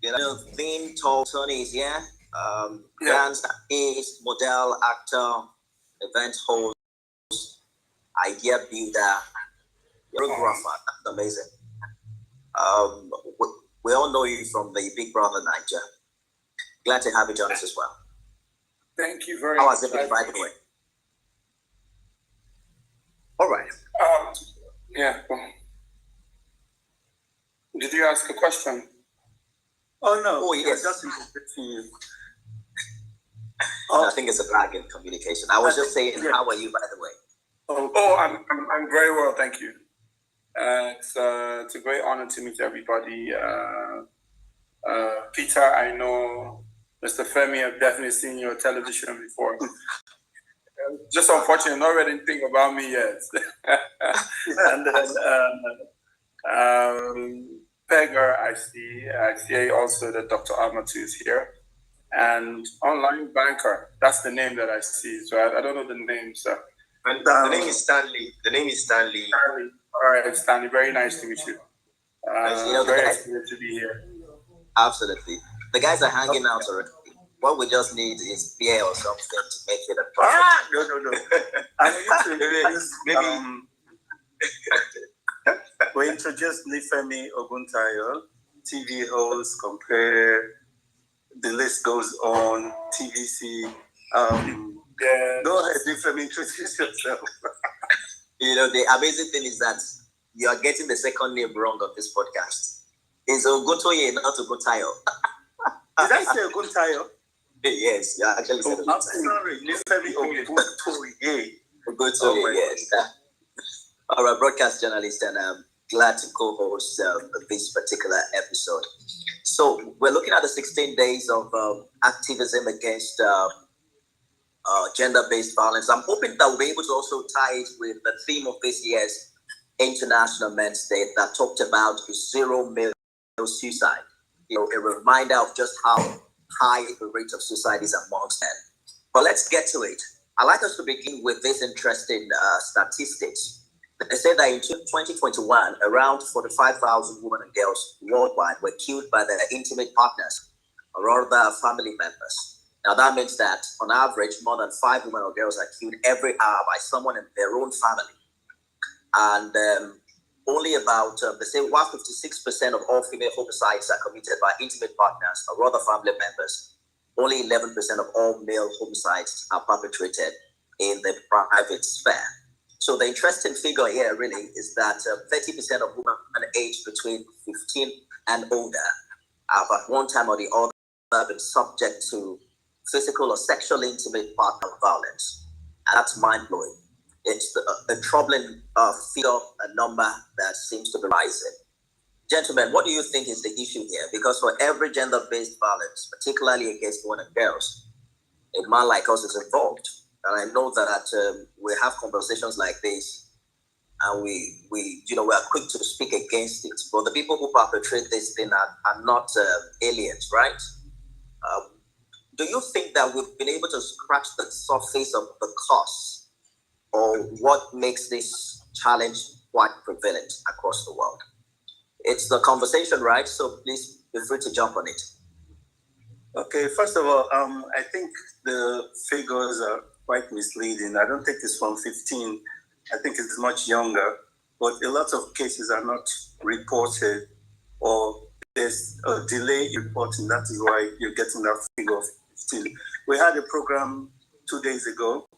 Theme Talk Tony is here. Dance artist, model, actor, event host, idea builder, choreographer. That's amazing. Um, we, we all know you from the Big Brother Niger. Glad to have you join us as well. Thank you very much. How has it been, by the way? All right. Did you ask a question? Oh no. Oh yes. Just introducing you. I think it's a lag in communication. I was just saying, how are you, by the way? I'm very well, thank you. It's a great honor to meet everybody. Peter, I know. Mr. Femi, I've definitely seen your television before. Just unfortunately, not read anything about me yet. And then Pegger, I see also that Dr. Amatu is here. And online banker, that's the name that I see. So I don't know the name, sir. And the name is Stanley. Stanley. All right, Stanley. Very nice to meet you. Very excited to be here. Absolutely. The guys are hanging out already. What we just need is beer or something to make it a project. No. I need to we introduced Nifemi Oguntayo, TV host, compare, the list goes on, TVC. Go ahead, Nifemi, introduce yourself. The amazing thing is that you are getting the second name wrong on this podcast. It's Oguntoye, not Oguntayo. Did I say Oguntayo? Yes, you actually said I'm sorry, Nifemi Oguntoye. Oguntoye, yes. All right, broadcast journalist, and I'm glad to co-host this particular episode. So we're looking at the 16 days of activism against gender-based violence. I'm hoping that we'll be able to also tie it with the theme of this year's International Men's Day that talked about zero male suicide. A reminder of just how high the rate of suicide is amongst men. But let's get to it. I'd like us to begin with this interesting statistics. They say that in 2021, around 45,000 women and girls worldwide were killed by their intimate partners or other family members. Now that means that on average, more than 5 women or girls are killed every hour by someone in their own family. And only about, they say, 56% of all female homicides are committed by intimate partners or other family members. Only 11% of all male homicides are perpetrated in the private sphere. So the interesting figure here really is that 30% of women aged between 15 and older have at one time or the other been subject to physical or sexually intimate partner violence. And that's mind-blowing. It's a troubling figure, a number that seems to be rising. Gentlemen, what do you think is the issue here? Because for every gender-based violence, particularly against women and girls, a man like us is involved. And I know that we have conversations like this, and we are quick to speak against it. But the people who perpetrate this thing are not aliens, right? Do you think that we've been able to scratch the surface of the cause, or what makes this challenge quite prevalent across the world? It's the conversation, right? So please feel free to jump on it. Okay, first of all, I think the figures are quite misleading. I don't think it's from 15. I think it's much younger. But a lot of cases are not reported, or there's a delay in reporting. That is why you're getting that figure of 15. We had a program 2 days ago,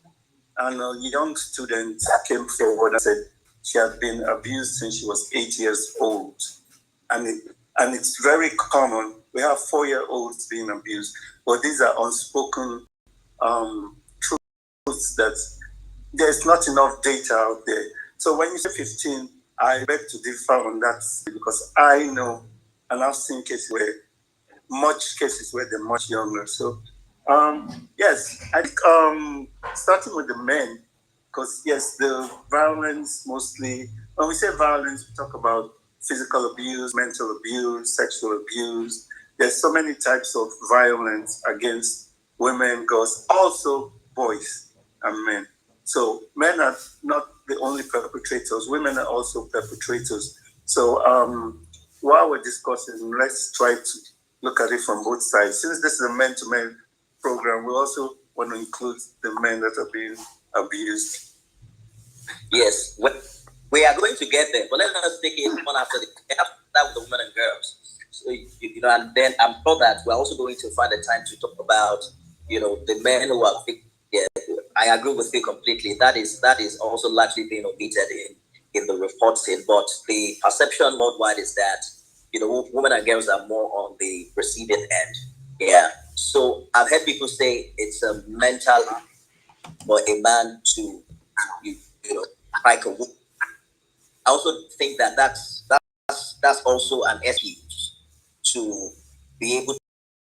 and a young student came forward and said she had been abused since she was 8 years old. And it's very common. We have 4-year-olds being abused, but these are unspoken truths that there's not enough data out there. So when you say 15, I beg to differ on that, because I know, and I've seen cases where they're much younger. So yes, I think starting with the men, because yes, the violence mostly, when we say violence, we talk about physical abuse, mental abuse, sexual abuse. There's so many types of violence against women, girls, also boys and men. So men are not the only perpetrators. Women are also perpetrators. So while we're discussing, let's try to, look at it from both sides. Since this is a men-to-men program, we also want to include the men that are being abused. Yes, we are going to get there, but let us take it one after the that with the women and girls. So you know, and then I'm sure that we're also going to find a time to talk about, you know, the men who are. Yeah, I agree with you completely. That is also largely being omitted in the reporting, but the perception worldwide is that, you know, women and girls are more on the receiving end. Yeah. So I've heard people say it's a mental for a man to you know, like a woman. I also think that that's also an excuse to be able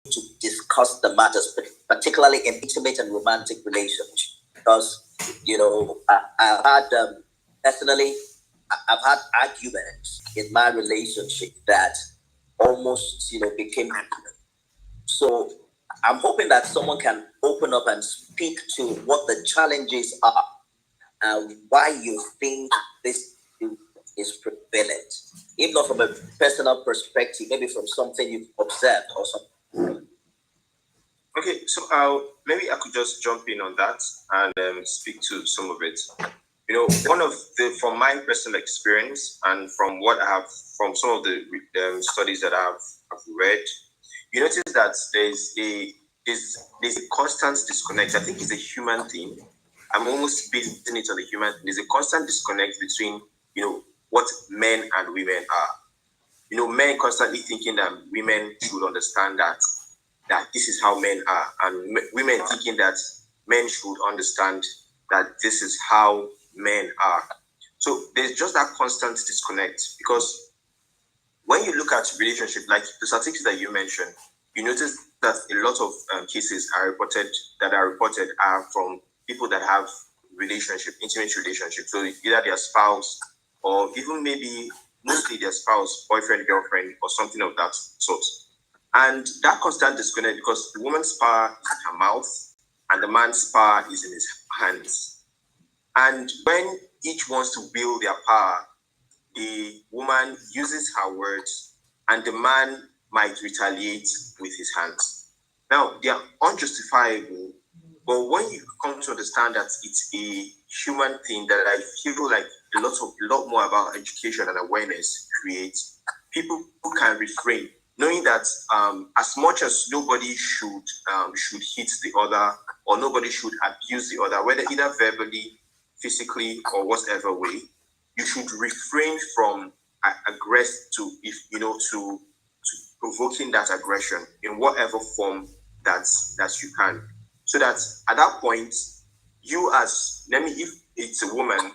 to discuss the matters, particularly in intimate and romantic relationships. Because, you know, I've had personally, I've had arguments in my relationship that almost, you know, became. So I'm hoping that someone can open up and speak to what the challenges are and why you think this is prevalent, if not from a personal perspective, maybe from something you've observed or something. Okay, so maybe I could just jump in on that and speak to some of it. You know, one of from my personal experience and from what I have from some of the studies that I've read, you notice that there's a constant disconnect. I think it's a human thing. I'm almost basing it on the human thing. There's a constant disconnect between, you know, what men and women are. You know, men constantly thinking that women should understand that this is how men are, and women thinking that men should understand that this is how men are. So there's just that constant disconnect, because when you look at relationship, like the statistics that you mentioned, you notice that a lot of cases are reported are from people that have intimate relationship. So either their spouse, or even maybe mostly their spouse, boyfriend, girlfriend, or something of that sort. And that constant disconnect, because the woman's power is in her mouth and the man's power is in his hands. And when each wants to wield their power, the woman uses her words and the man might retaliate with his hands. Now, they are unjustifiable, but when you come to understand that it's a human thing, that I feel like a lot more about education and awareness creates, people who can refrain, knowing that as much as nobody should hit the other, or nobody should abuse the other, whether either verbally, physically, or whatever way, you should refrain from to provoking that aggression in whatever form that you can, so that at that point, if it's a woman,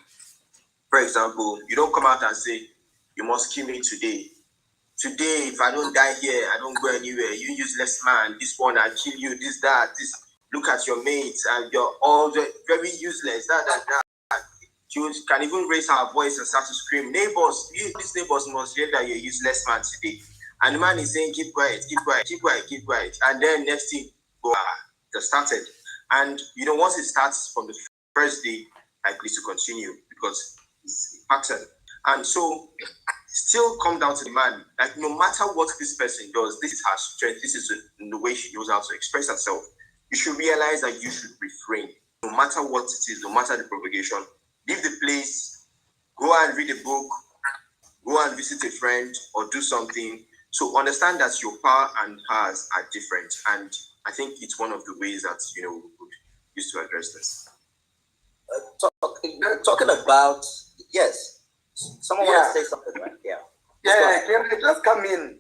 for example, you don't come out and say, you must kill me today. Today, if I don't die here, I don't go anywhere. You useless man, this one, I'll kill you, this, this. Look at your mates, and you're all very useless, that. She can even raise her voice and start to scream, neighbors, these neighbors must hear that you're a useless man today. And the man is saying, keep quiet, keep quiet, keep quiet, keep quiet. And then next thing, it started. And, you know, once it starts from the first day, likely to continue, because it's a pattern. And so, still come down to the man. Like, no matter what this person does, this is her strength, this is the way she knows how to express herself. You should realize that you should refrain. No matter what it is, no matter the provocation, leave the place, go and read a book, go and visit a friend, or do something. So understand that your power and hers are different. And I think it's one of the ways that, you know, we could use to address this. Talking about, yes, someone wants to say something, right? Yeah. Yeah, can I just come in?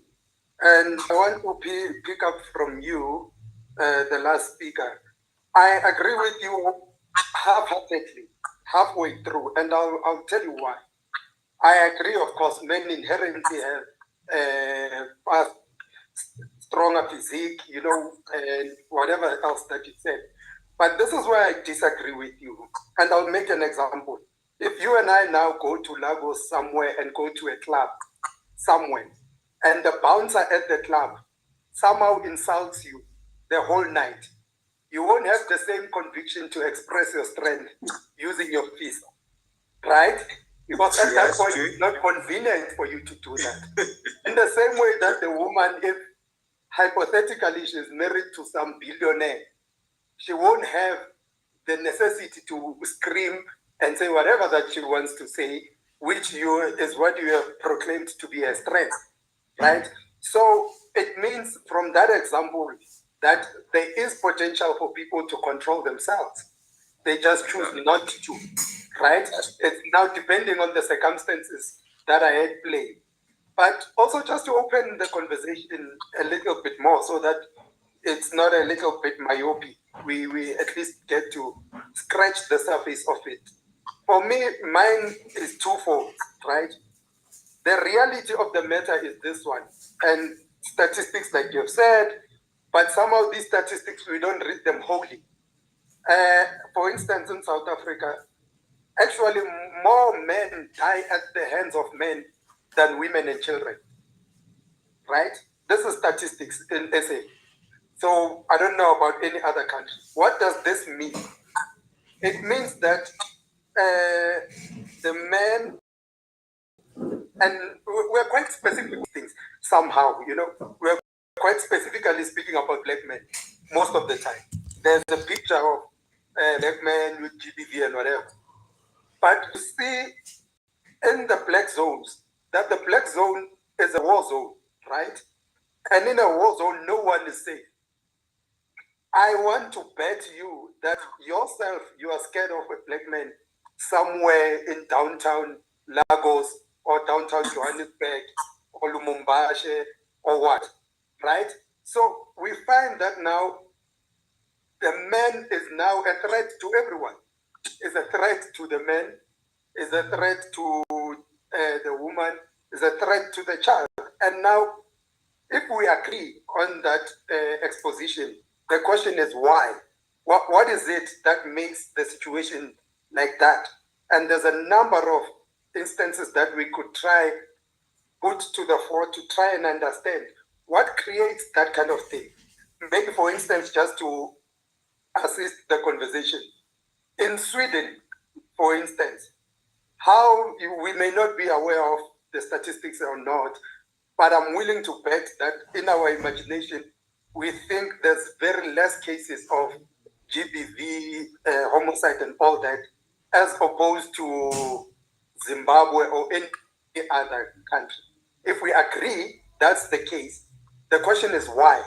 And I want to pick up from you, the last speaker. I agree with you half-heartedly, halfway through, and I'll tell you why. I agree, of course, men inherently have stronger physique, you know, and whatever else that you said. But this is where I disagree with you. And I'll make an example. If you and I now go to Lagos somewhere and go to a club somewhere, and the bouncer at the club somehow insults you the whole night, you won't have the same conviction to express your strength using your fist, right? Because at that point, it's not convenient for you to do that. In the same way that the woman, if hypothetically she's married to some billionaire, she won't have the necessity to scream and say whatever that she wants to say, which is what you have proclaimed to be a strength, right? So it means from that example that there is potential for people to control themselves. They just choose not to, right? It's now depending on the circumstances that are at play. But also just to open the conversation a little bit more so that it's not a little bit myopic. We at least get to scratch the surface of it. For me, mine is twofold, right? The reality of the matter is this one. And statistics, like you've said, but somehow these statistics, we don't read them wholly. For instance, in South Africa, actually more men die at the hands of men than women and children, right? This is statistics in SA. So I don't know about any other country. What does this mean? It means that the men, and we're quite specific with things somehow, we're quite specifically speaking about black men most of the time. There's a picture of black men with GBV and whatever. But you see in the black zones that the black zone is a war zone, right? And in a war zone, no one is safe. I want to bet you that yourself, you are scared of a black man somewhere in downtown Lagos or downtown Johannesburg or Lumumbashi or what, right? So we find that now the man is now a threat to everyone. Is a threat to the man, is a threat to the woman, is a threat to the child. And now, if we agree on that exposition, the question is why? What is it that makes the situation like that? And there's a number of instances that we could try put to the fore to try and understand what creates that kind of thing. Maybe, for instance, just to assist the conversation. In Sweden, for instance, we may not be aware of the statistics or not, but I'm willing to bet that in our imagination, we think there's very less cases of GBV, homicide and all that, as opposed to Zimbabwe or any other country. If we agree that's the case, the question is why,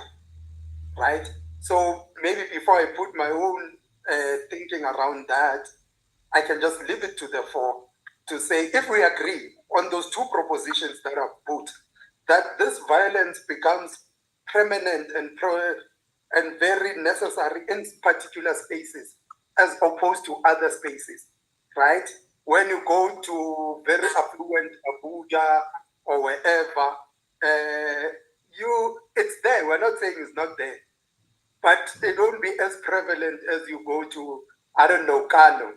right? So maybe before I put my own thinking around that, I can just leave it to the fore to say, if we agree on those two propositions that are put, that this violence becomes permanent and very necessary in particular spaces as opposed to other spaces, right? When you go to very affluent Abuja or wherever, it's there. We're not saying it's not there, but it won't be as prevalent as you go to, I don't know, Kano,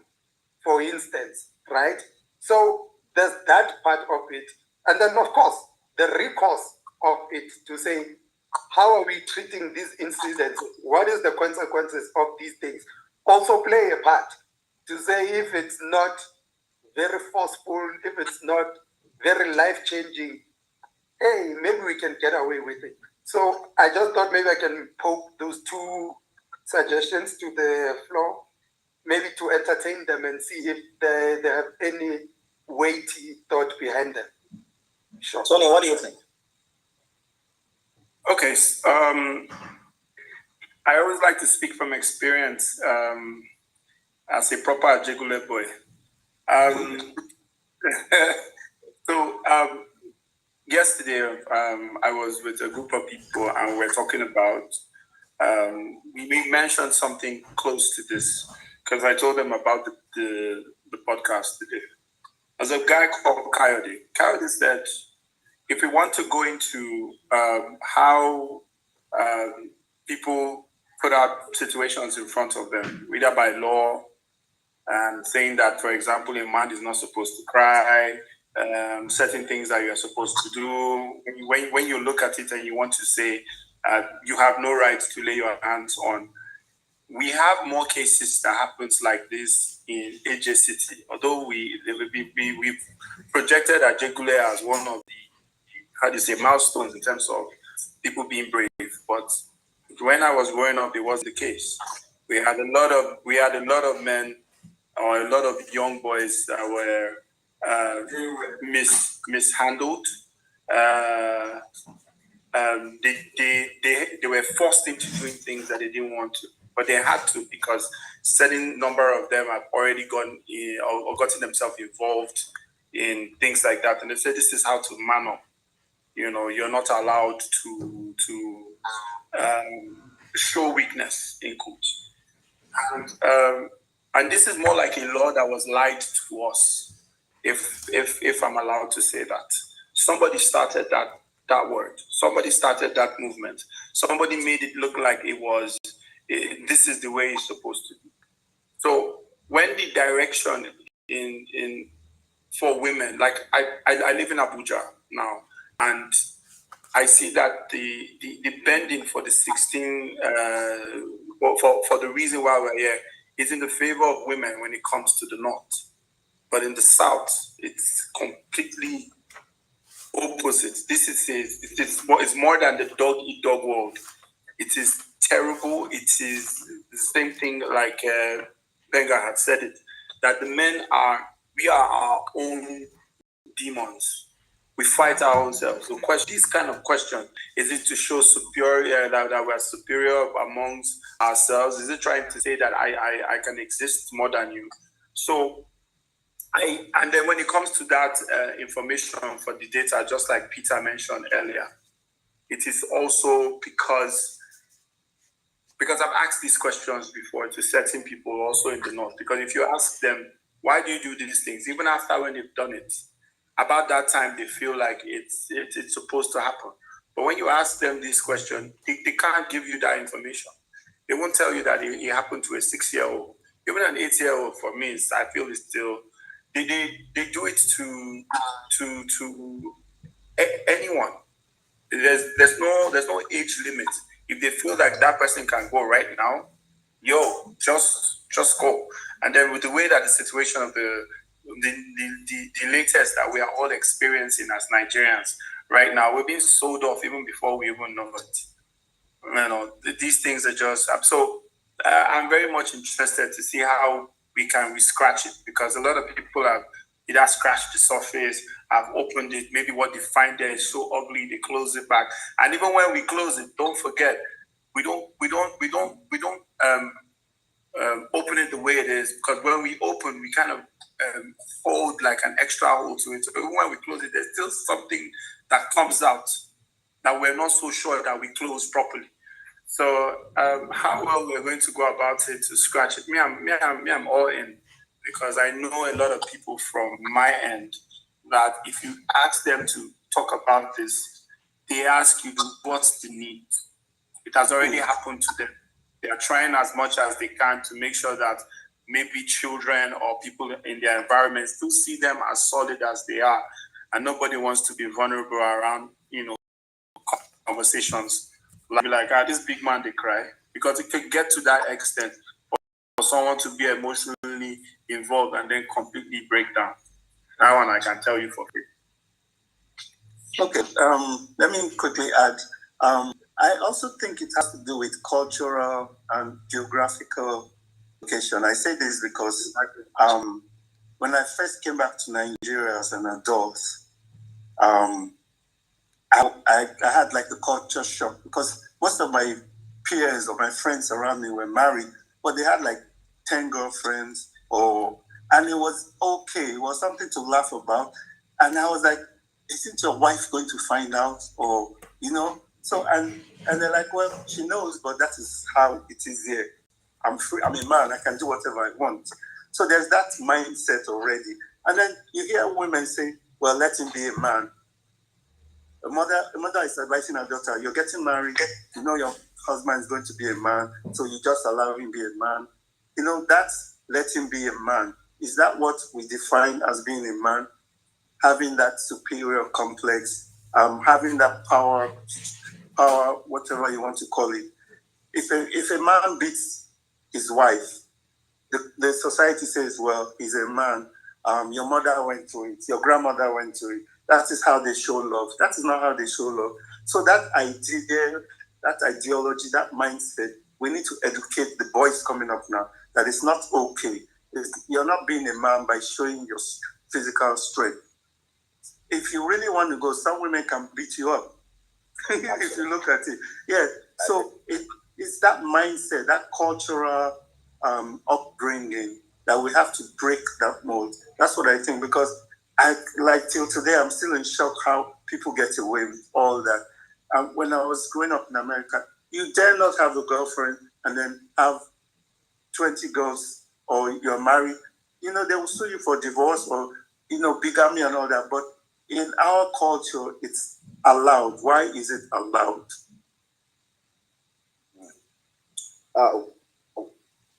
for instance, right? So there's that part of it. And then, of course, the recourse of it to say, how are we treating these incidents? What is the consequences of these things? Also play a part to say if it's not very forceful, if it's not very life-changing, hey, maybe we can get away with it. So I just thought maybe I can poke those two suggestions to the floor, maybe to entertain them and see if they have any weighty thought behind them. Sure. Sonny, what do you think? Okay. I always like to speak from experience as a proper Ajegule boy. Yesterday, I was with a group of people and we were talking about, we mentioned something close to this because I told them about the podcast today. There's a guy called Coyote. Coyote said, if we want to go into how people put out situations in front of them, either by law, and saying that, for example, a man is not supposed to cry, certain things that you're supposed to do. When you look at it and you want to say you have no right to lay your hands on, we have more cases that happens like this in AJ City. Although we've projected Ajegule as one of the, milestones in terms of people being brave. But when I was growing up, it wasn't the case. We had a lot of men or a lot of young boys that were mishandled. They were forced into doing things that they didn't want to, but they had to because certain number of them have already gone in or gotten themselves involved in things like that, and they said this is how to man up. You're not allowed to show weakness in quotes, and this is more like a law that was lied to us, if I'm allowed to say that. Somebody started that word. Somebody started that movement. Somebody made it look like this is the way it's supposed to be. So when the direction in for women, like I live in Abuja now, and I see that the bending for the 16 for the reason why we're here is in the favor of women when it comes to the north, but in the south it's completely opposite. It's more than the dog eat dog world. It is terrible. It is the same thing like Benga had said it, that we are our own demons. We fight our own selves. So this kind of question, is it to show superior, that we're superior amongst ourselves? Is it trying to say that I can exist more than you? So and then when it comes to that information for the data, just like Peter mentioned earlier, it is also because I've asked these questions before to certain people also in the north. Because if you ask them, why do you do these things? Even after when they've done it, about that time they feel like it's supposed to happen. But when you ask them this question, they can't give you that information. They won't tell you that it happened to a 6-year-old. Even an 8-year-old, for me, I feel is still. They do it to anyone. There's no age limit. If they feel like that person can go right now, just go. And then with the way that the situation of the latest that we are all experiencing as Nigerians right now, we're being sold off even before we even know it. These things are just so. I'm very much interested to see how we can scratch it, because a lot of people have either scratched the surface, have opened it. Maybe what they find there is so ugly, they close it back. And even when we close it, don't forget, we don't open it the way it is, because when we open, we kind of hold like an extra hold to it. So even when we close it, there's still something that comes out that we're not so sure that we close properly. So how well we're going to go about it to scratch it? I'm all in, because I know a lot of people from my end that if you ask them to talk about this, they ask you, what's the need? It has already happened to them. They are trying as much as they can to make sure that maybe children or people in their environment still see them as solid as they are. And nobody wants to be vulnerable around, conversations. Like, this big man, they cry. Because it could get to that extent for someone to be emotionally involved and then completely break down. That one I can tell you for free. Okay, let me quickly add. I also think it has to do with cultural and geographical location. I say this because when I first came back to Nigeria as an adult, I had like the culture shock, because most of my peers or my friends around me were married, but they had like 10 girlfriends, and it was okay. It was something to laugh about. And I was like, isn't your wife going to find out? Or, so, and they're like, well, she knows, but that is how it is here. I'm free. I'm a man. I can do whatever I want. So there's that mindset already. And then you hear women say, well, let him be a man. A mother is advising her daughter, you're getting married, your husband is going to be a man, so you just allow him to be a man. That's let him be a man. Is that what we define as being a man? Having that superior complex, having that power, whatever you want to call it. If a man beats his wife, the society says, well, he's a man. Your mother went through it. Your grandmother went through it. That is how they show love. That is not how they show love. So that idea, that ideology, that mindset, we need to educate the boys coming up now that it's not okay. You're not being a man by showing your physical strength. If you really want to go, some women can beat you up. If you look at it. Yeah. So it's that mindset, that cultural upbringing that we have to break that mold. That's what I think, because till today, I'm still in shock how people get away with all that. When I was growing up in America, you dare not have a girlfriend and then have 20 girls, or you're married. They will sue you for divorce or, bigamy and all that. But in our culture, it's allowed. Why is it allowed?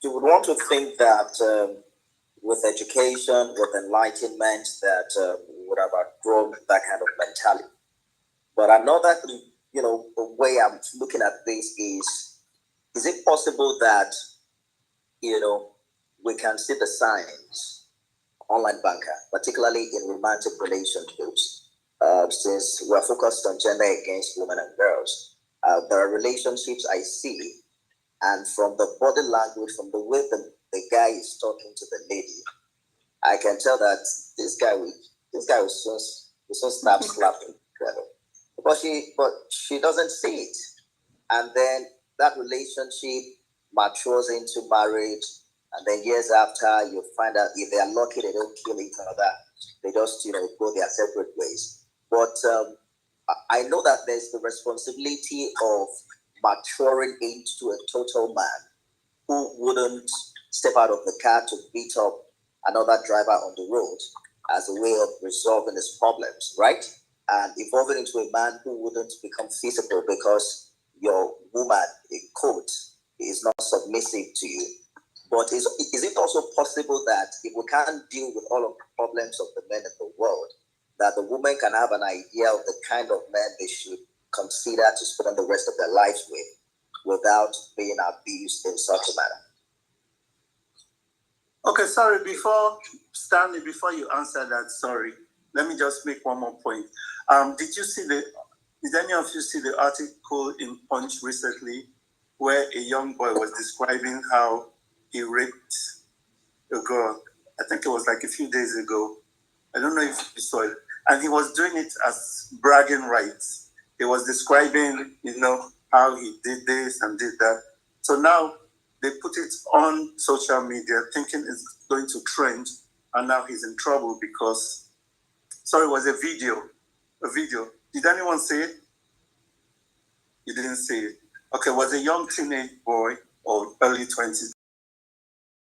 You would want to think that with education, with enlightenment, that we would have outgrown that kind of mentality. But another, way I'm looking at this is it possible that, we can see the signs, online banker, particularly in romantic relationships, since we're focused on gender against women and girls. There are relationships I see, and from the body language, from the way the guy is talking to the lady, I can tell that this guy will soon stop slapping her. But she doesn't see it. And then that relationship matures into marriage. And then years after, you find out if they are lucky, they don't kill each other. They just, go their separate ways. But I know that there's the responsibility of maturing into a total man who wouldn't step out of the car to beat up another driver on the road as a way of resolving his problems, right? And evolving into a man who wouldn't become physical because your woman, a coat, is not submissive to you. But is it also possible that if we can't deal with all of the problems of the men in the world, that the woman can have an idea of the kind of men they should consider to spend the rest of their lives with without being abused in such a manner? Okay, sorry, Stanley, before you answer that, sorry, let me just make one more point. Did any of you see the article in Punch recently where a young boy was describing how he raped a girl? I think it was like a few days ago. I don't know if you saw it. And he was doing it as bragging rights. He was describing, how he did this and did that. So now they put it on social media thinking it's going to trend. And now he's in trouble because, it was a video. Did anyone see it? You didn't see it. Okay, it was a young teenage boy or early 20s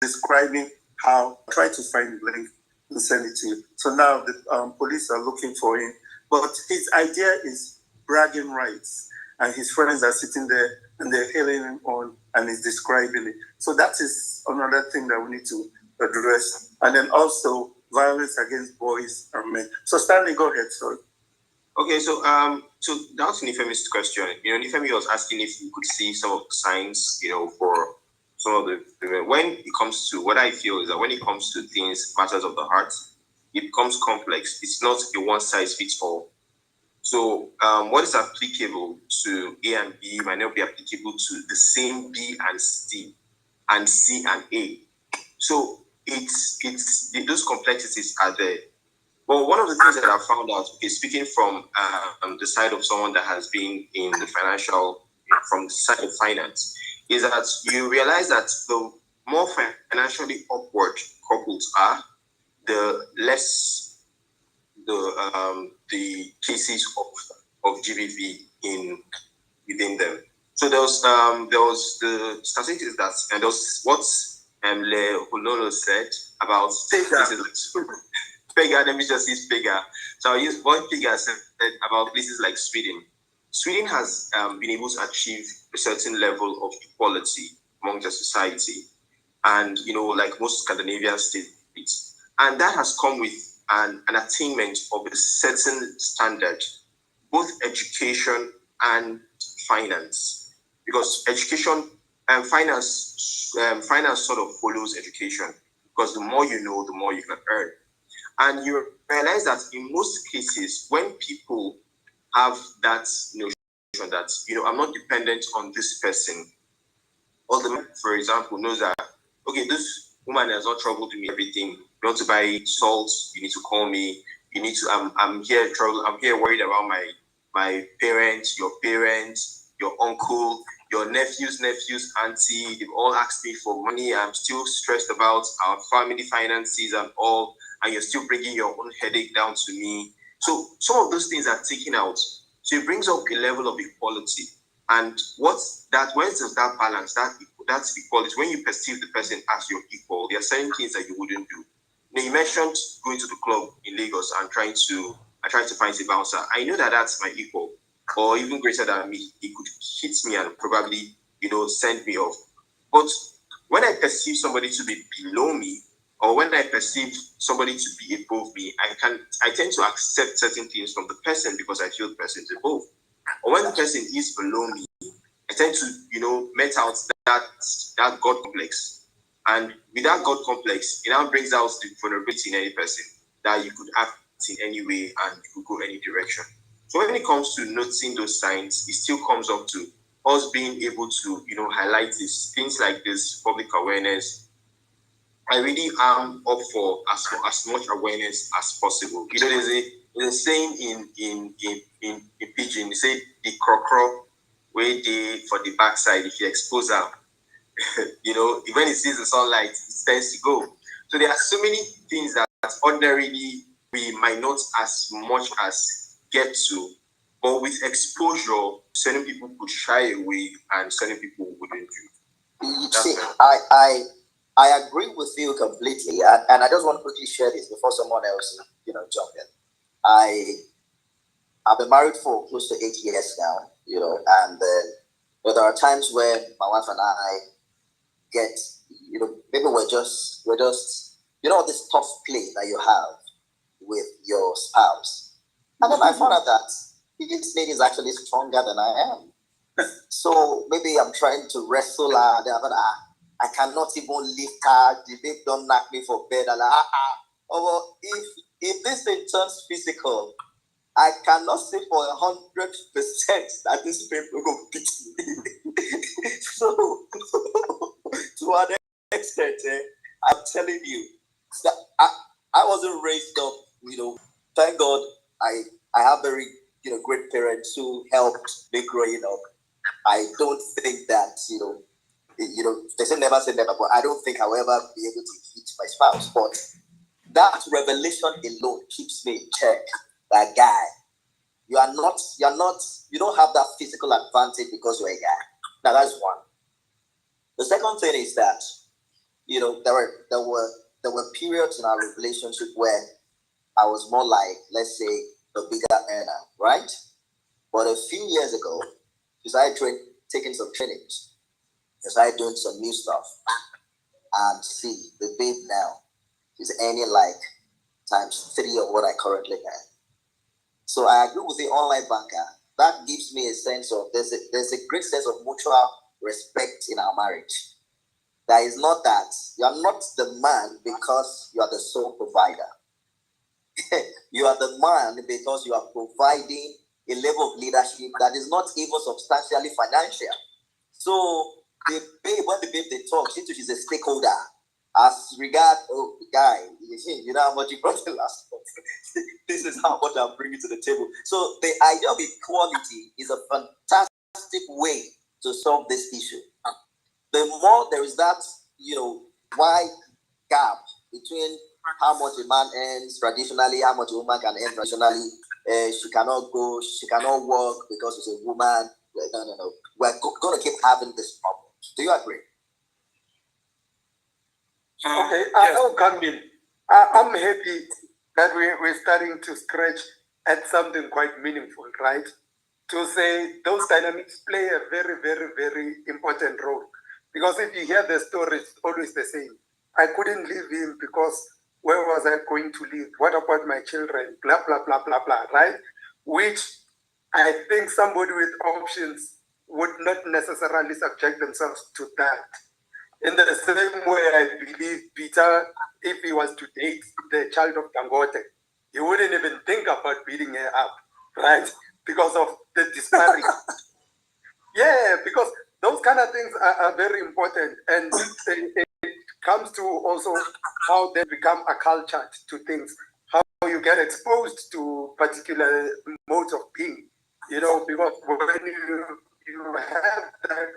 describing how try to find the link and send it to you. So now the police are looking for him. But his idea is bragging rights. And his friends are sitting there and they're hailing him on and he's describing it. So that is another thing that we need to address. And then also violence against boys and men. So Stanley, go ahead, sorry. Okay, so that was Nifemi's question. Nifemi was asking if you could see some of the signs, for some of the when it comes to what I feel is that when it comes to things, matters of the heart, it becomes complex. It's not a one size fits all. So what is applicable to A and B might not be applicable to the same B and C and C and A. So it's those complexities are there. Well, one of the things that I found out, speaking from the side of someone that has been in the from the side of finance, is that you realize that the more financially upward couples are, the less the cases of GBV within them. So there was the statistics that, and there was what Le Hulolo said about places like Pega, let me just use Pega. So I'll use what Pega said about places like Sweden. Sweden has been able to achieve a certain level of equality among the society, and like most Scandinavian states, and that has come with an attainment of a certain standard, both education and finance, because education and finance sort of follows education, because the more you know, the more you can earn. And you realize that in most cases, when people have that mentioned that, I'm not dependent on this person. All the man, for example, knows that, okay, this woman has not troubled me everything. You want to buy salt, you need to call me. You need to, I'm here trouble. I'm here worried about my parents, your uncle, your nephews, auntie. They've all asked me for money. I'm still stressed about our family finances and all, and you're still bringing your own headache down to me. So some of those things are taken out. So it brings up a level of equality. And what's that? Where does that balance? That's equality. When you perceive the person as your equal, there are certain things that you wouldn't do. You mentioned going to the club in Lagos and trying to find a bouncer. I know that that's my equal, or even greater than me. He could hit me and probably, send me off. But when I perceive somebody to be below me, or when I perceive somebody to be above me, I tend to accept certain things from the person because I feel the person is above. Or when the person is below me, I tend to, met out that God complex. And with that God complex, it now brings out the vulnerability in any person that you could act in any way and you could go any direction. So when it comes to noticing those signs, it still comes up to us being able to, highlight things like this, public awareness. I really am up for as much awareness as possible. There's a saying in Pidgin, they say the crocro where they for the backside, if you expose them, when it sees the sunlight, it tends to go. So there are so many things that ordinarily we might not as much as get to, but with exposure, certain people could shy away and certain people wouldn't do. You see, I agree with you completely, and I just want to quickly share this before someone else, jump in. I've been married for close to 8 years now, and there are times where my wife and I get, maybe we're just, this tough play that you have with your spouse, and then I found out that this lady is actually stronger than I am. So maybe I'm trying to wrestle her, but I cannot even lift her. The babe don't knock me for bed. I'm like, Oh, well, if this thing turns physical, I cannot say for 100% that this babe will beat me. So, to an extent, I'm telling you, that I wasn't raised up, thank God I have very, great parents who helped me growing up. I don't think that, they say never, but I don't think I'll ever be able to hit my spouse. But that revelation alone keeps me in check. That guy, you don't have that physical advantage because you're a guy. Now that's one. The second thing is that, there were periods in our relationship where I was more like, let's say, the bigger earner, right? But a few years ago, because I taking some trainings, because I doing some new stuff, and see the babe now is earning like times 3 of what I currently earn. So I agree with the online banker. That gives me a sense of there's a great sense of mutual respect in our marriage. That is not that you are not the man because you are the sole provider. You are the man because you are providing a level of leadership that is not even substantially financial. So when the babe they talk, she's a stakeholder. As regard, guy, you know how much you brought the last month. This is how much I'm bringing to the table. So the idea of equality is a fantastic way to solve this issue. The more there is that, wide gap between how much a man earns traditionally, how much a woman can earn traditionally. She cannot work because she's a woman. No. We're going to keep having this problem. Do you agree? Okay, I'll come in. I'm happy that we're starting to scratch at something quite meaningful, right? To say those dynamics play a very, very, very important role. Because if you hear the story, it's always the same. I couldn't leave him because where was I going to live? What about my children? Blah, blah, blah, blah, blah, right? Which I think somebody with options would not necessarily subject themselves to that. In the same way, I believe Peter, if he was to date the child of Dangote, he wouldn't even think about beating her up, right? Because of the disparity. Yeah, because those kind of things are very important, and it comes to also how they become acculturated to things, how you get exposed to particular modes of being, because when you have that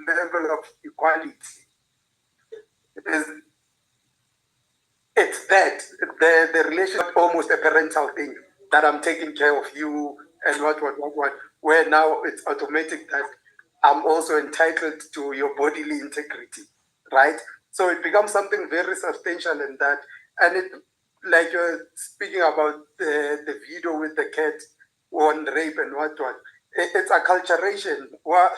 level of equality, is it's that the relationship almost a parental thing, that I'm taking care of you and what, where now it's automatic that I'm also entitled to your bodily integrity, right? So it becomes something very substantial in that. And it, like you're speaking about the video with the cat on rape and what, it's acculturation. Well,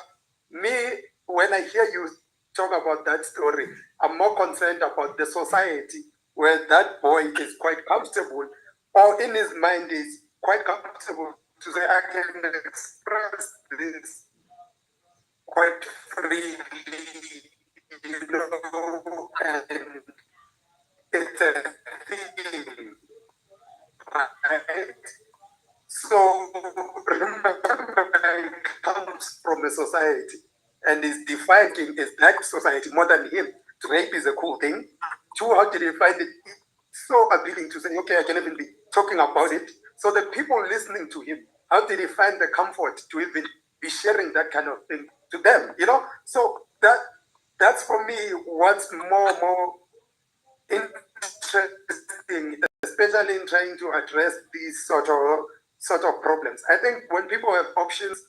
me, when I hear you talk about that story, I'm more concerned about the society where that boy is quite comfortable, or in his mind is quite comfortable to say, I can express this quite freely, and it's a thing, right? So remember, it comes from a society and is defining is that society more than him. Rape is a cool thing. Two, how did he find it so appealing to say, okay, I can even be talking about it? So the people listening to him, how did he find the comfort to even be sharing that kind of thing to them? So that's for me what's more interesting, especially in trying to address these sort of problems. I think when people have options,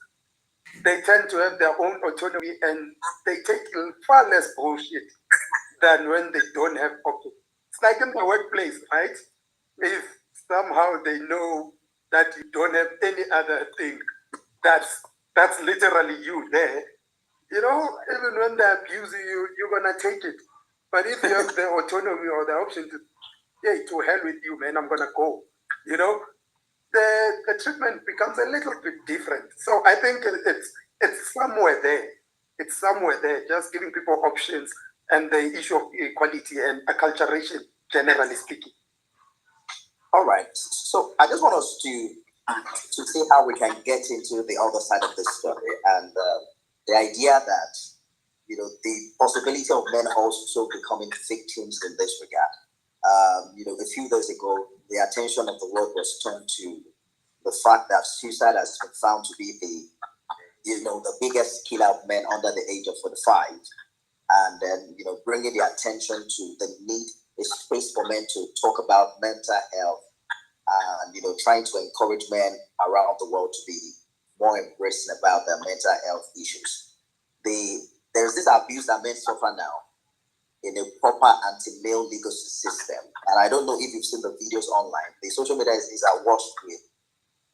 they tend to have their own autonomy and they take far less bullshit than when they don't have options. It's like in the workplace, right? If somehow they know that you don't have any other thing, that's literally you there. Even when they abuse you, you're gonna take it. But if you have the autonomy or the option to, yeah, to hell with you, man, I'm gonna go. You know, the treatment becomes a little bit different. So I think it's somewhere there. It's somewhere there, just giving people options and the issue of equality and acculturation, generally speaking. All right. So I just want us to see how we can get into the other side of this story, and the idea that the possibility of men also becoming victims in this regard. A few days ago, the attention of the world was turned to the fact that suicide has been found to be the biggest killer of men under the age of 45, and then bringing the attention to the need, a space for men to talk about mental health, and trying to encourage men around the world to be more embracing about their mental health issues. There's this abuse that men suffer now in a proper anti-male legal system, and I don't know if you've seen the videos online. The social media is awash with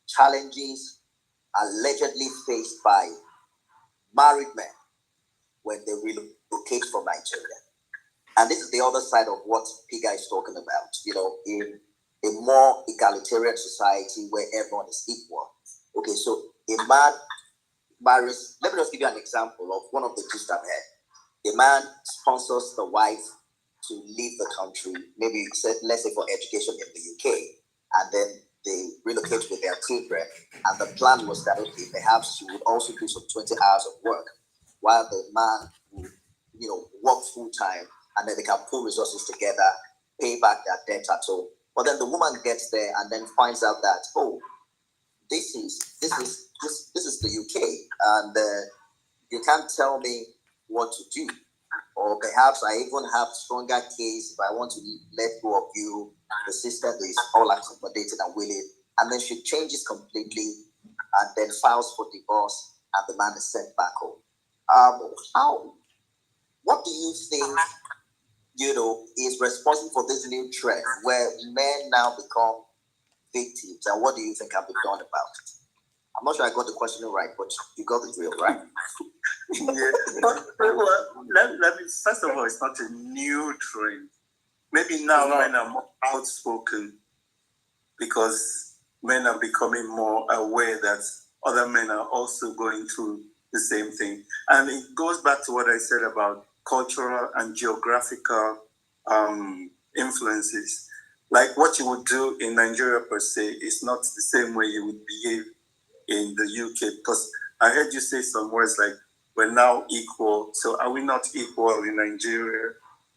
challenges allegedly faced by married men when they relocate from Nigeria. And this is the other side of what Piga is talking about, in a more egalitarian society where everyone is equal. Okay, so a man marries, let me just give you an example of one of the gist I've had. A man sponsors the wife to leave the country, maybe let's say for education in the UK, and then they relocate with their children. And the plan was that, okay, perhaps she would also do some 20 hours of work while the man would, work full time, and then they can pull resources together, pay back their debt at all. But then the woman gets there and then finds out that, oh, this is the UK, and you can't tell me what to do. Or perhaps I even have stronger case if I want to let go of you. The system is all accommodating and willing, and then she changes completely, and then files for divorce, and the man is sent back home. What do you think? Is responsible for this new trend where men now become victims, and what do you think can be done about it? I'm not sure I got the question right, but you got the drill, right? Yeah, well, let me, first of all, it's not a new trend. Maybe now men are more outspoken because men are becoming more aware that other men are also going through the same thing. And it goes back to what I said about cultural and geographical influences. Like what you would do in Nigeria per se is not the same way you would behave in the UK, because I heard you say some words like, we're now equal. So are we not equal in Nigeria?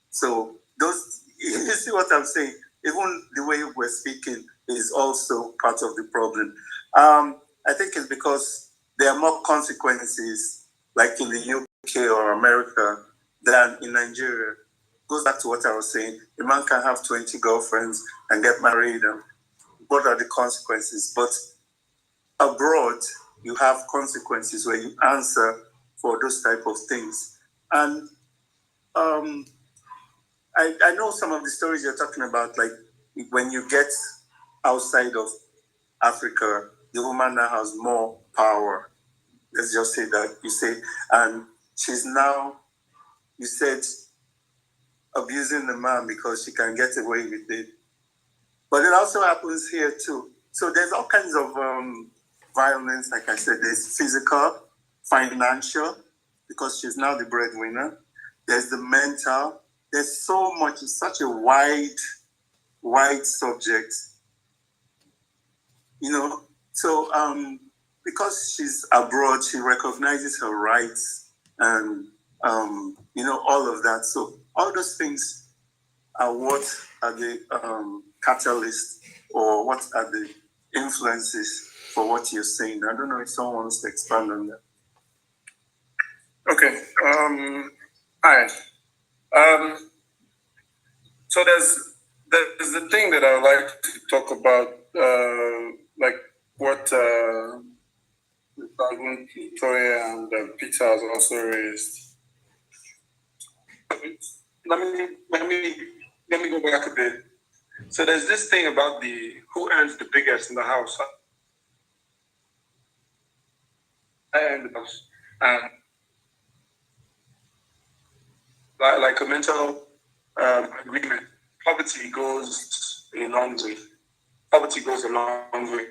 So those, you see what I'm saying? Even the way we're speaking is also part of the problem. I think it's because there are more consequences, like in the UK or America, than in Nigeria. Goes back to what I was saying. A man can have 20 girlfriends and get married. And what are the consequences? But abroad, you have consequences where you answer for those type of things. And I know some of the stories you're talking about, like when you get outside of Africa, the woman now has more power. Let's just say that. You say, and she's now, you said, abusing the man because she can get away with it. But it also happens here too. So there's all kinds of violence, like I said. There's physical, financial, because she's now the breadwinner. There's the mental. There's so much. It's such a wide subject. You know, so because she's abroad, she recognizes her rights and you know, all of that. So all those things are what are the catalysts, or what are the influences for what you're saying. I don't know if someone wants to expand on that. Okay. Hi. So there's the thing that I would like to talk about, like what Victoria and Peter has also raised. Let me go back a bit. So there's this thing about the who earns the biggest in the house. I earn the most, and like a mental agreement. Poverty goes a long way. Poverty goes a long way,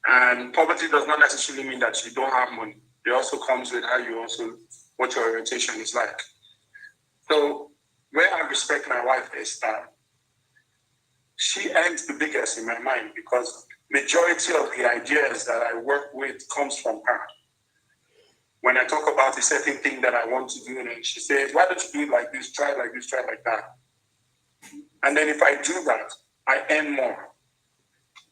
and poverty does not necessarily mean that you don't have money. It also comes with how you also what your orientation is like. So where I respect my wife is that she earns the biggest in my mind, because majority of the ideas that I work with comes from her. When I talk about a certain thing that I want to do, and she says, why don't you do it like this, try it like this, try it like that. And then if I do that, I earn more.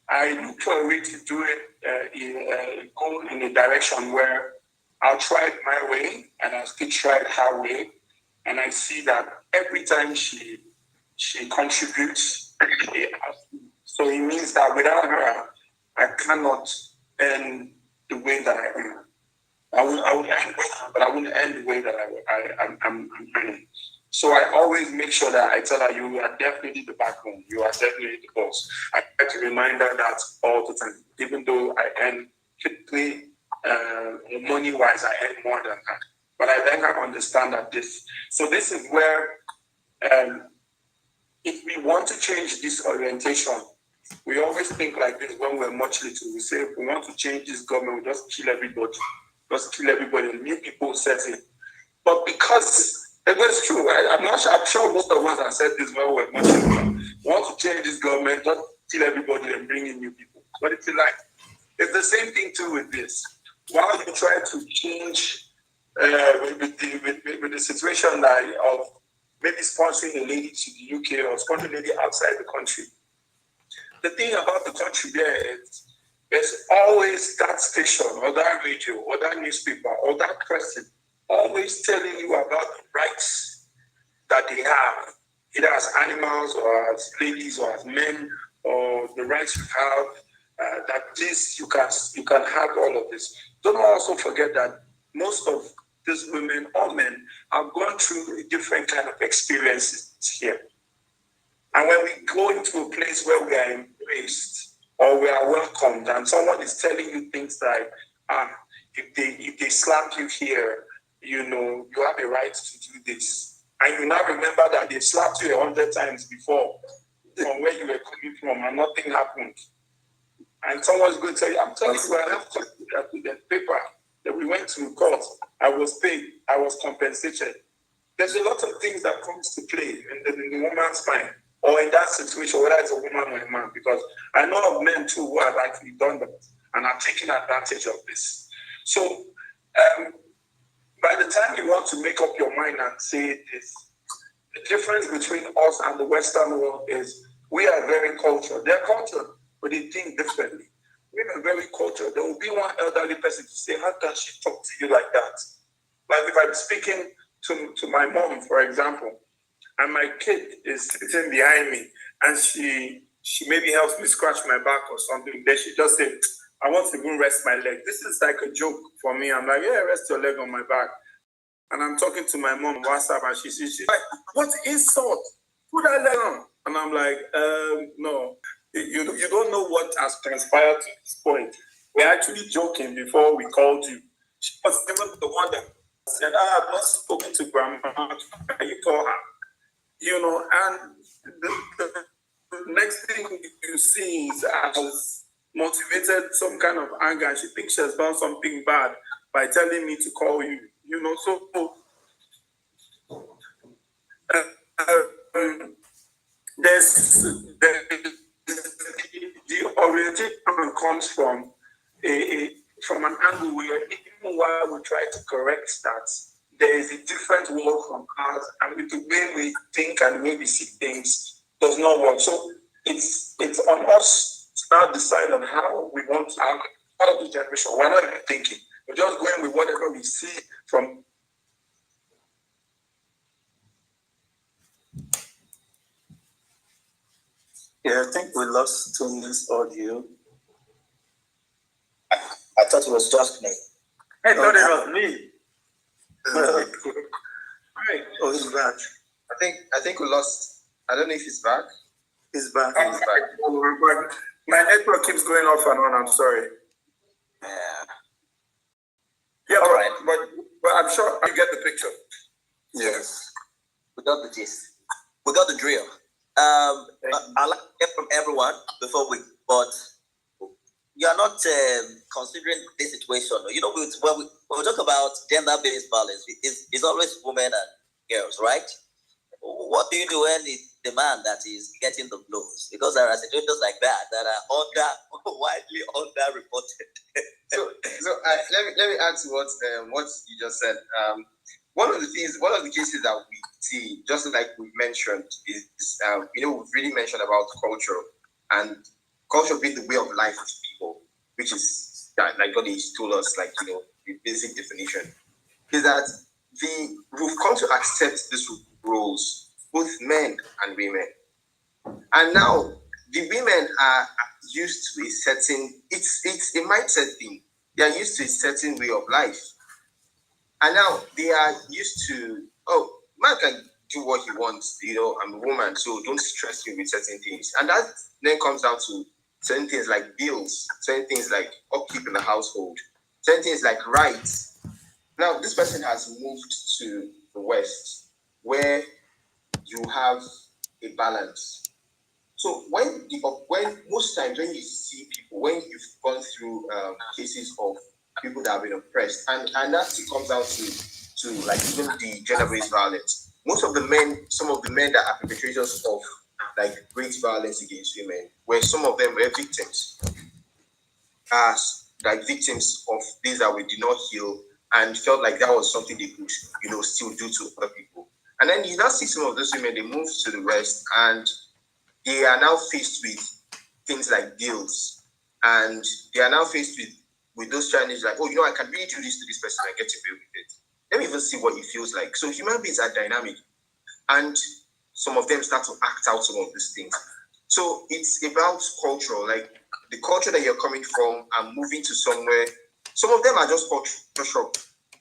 I look for a way to do it, go in a direction where I'll try it my way and I'll still try it her way. And I see that every time she contributes, so it means that without her, I cannot earn the way that I earn. I would earn, but I wouldn't earn the way that I'm earning. So I always make sure that I tell her, you are definitely the backbone. You are definitely the boss. I try to remind her that all the time, even though I earn typically money-wise, I earn more than that. But I let her understand that so this is where, if we want to change this orientation, we always think like this when we're much little. We say, if we want to change this government, we just kill everybody. Just kill everybody. New people set it. But because it was true, I'm sure most of us have said this when we're much little. We want to change this government, just kill everybody and bring in new people. But it's like, it's the same thing too with this. While you try to change with the situation of maybe sponsoring a lady to the UK or sponsoring a lady outside the country, the thing about the country there is there's always that station or that radio or that newspaper or that person always telling you about the rights that they have, either as animals or as ladies or as men, or the rights you have, that this you can have all of this. Don't also forget that most of these women or men have gone through a different kind of experiences here. And when we go into a place where we are embraced or we are welcomed, and someone is telling you things like, if they slap you here, you know, you have a right to do this. And you now remember that they slapped you 100 times before from where you were coming from and nothing happened. And someone's going to tell you, I'm telling you, I have the paper that we went to court. I was paid. I was compensated. There's a lot of things that comes to play in the woman's mind, or in that situation, whether it's a woman or a man, because I know of men too who have actually done that and are taking advantage of this. So by the time you want to make up your mind and say this, the difference between us and the Western world is we are very cultured. They're cultured, but they think differently. We are very cultured. There will be one elderly person to say, how can she talk to you like that? Like if I'm speaking to my mom, for example, and my kid is sitting behind me and she maybe helps me scratch my back or something, then she just said, I want to even rest my leg. This is like a joke for me. I'm like, yeah, rest your leg on my back. And I'm talking to my mom on WhatsApp and she's like, what insult? Put that leg on. And I'm like, no, you don't know what has transpired to this point. We're actually joking before we called you. She was even the one that said, I've not spoken to grandma. Can you call her? You know, and the next thing you see is has motivated some kind of anger. She thinks she has done something bad by telling me to call you. You know, so there's the orientation comes from from an angle where even while we try to correct that, there is a different world from ours, and with the way we think and the way we see things does not work. So it's on us to now decide on how we want to act part of the generation. We're not even thinking. We're just going with whatever we see from. Yeah, I think we lost Tony's audio. I thought it was just me. I thought it was me. Right. Oh, he's back. I think we lost. I don't know if he's back. He's back. He's back. My network keeps going off and on. I'm sorry. Yeah. Yeah, All right. but I'm sure you get the picture. Yes. We got the gist. We got the drill. I'd like to hear from everyone before but you are not considering this situation. You know, when we talk about gender-based violence, it's always women and girls, right? What do you do when it's the man that is getting the blows? Because there are situations like that are widely underreported. So let me add to what you just said. One of the cases that we see, just like we mentioned, is we've really mentioned about culture and culture being the way of life of people, which is like God has told us, like the basic definition is that we've come to accept these roles, both men and women, and now the women are used to a certain it's a mindset thing. They are used to a certain way of life. And now they are used to, man can do what he wants, I'm a woman, so don't stress me with certain things. And that then comes down to certain things like bills, certain things like upkeep in the household, certain things like rights. Now, this person has moved to the West where you have a balance. So when most times when you see people, when you've gone through cases of people that have been oppressed, and that comes out to like even the gender-based violence. Some of the men that are perpetrators of like great violence against women, where some of them were victims, as like victims of things that we did not heal, and felt like that was something they could, still do to other people. And then you now see some of those women, they move to the West, and they are now faced with things like bills, and they are now faced with those challenges like, I can really do this to this person and get away with it. Let me even see what it feels like. So human beings are dynamic, and some of them start to act out some of these things. So it's about culture, like the culture that you're coming from and moving to somewhere. Some of them are just culture shock